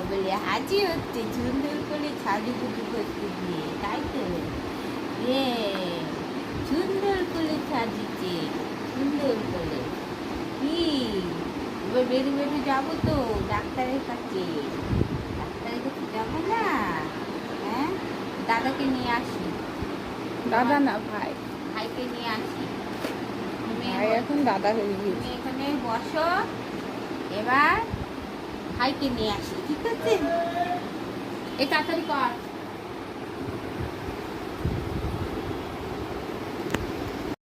বলে হাজি হচ্ছে সুন্দর করে সাজুগুজু করতে দিয়ে, তাই তো? ইয়ে, সুন্দর করে সাজিছে, সুন্দর করে। কি এবার বেরু বেরু যাবো তো ডাক্তারের কাছে। ডাক্তারের কাছে যাবো না? হ্যাঁ, দাদাকে নিয়ে আসি। দাদা না ভাই, ভাইকে নিয়ে আসি। ভাই এখন দাদা হয়ে তুমি গিয়েছে। এখানে বসো, এবার ভাইকে নিয়ে আসি, ঠিক আছে? এই তাড়াতাড়ি কর।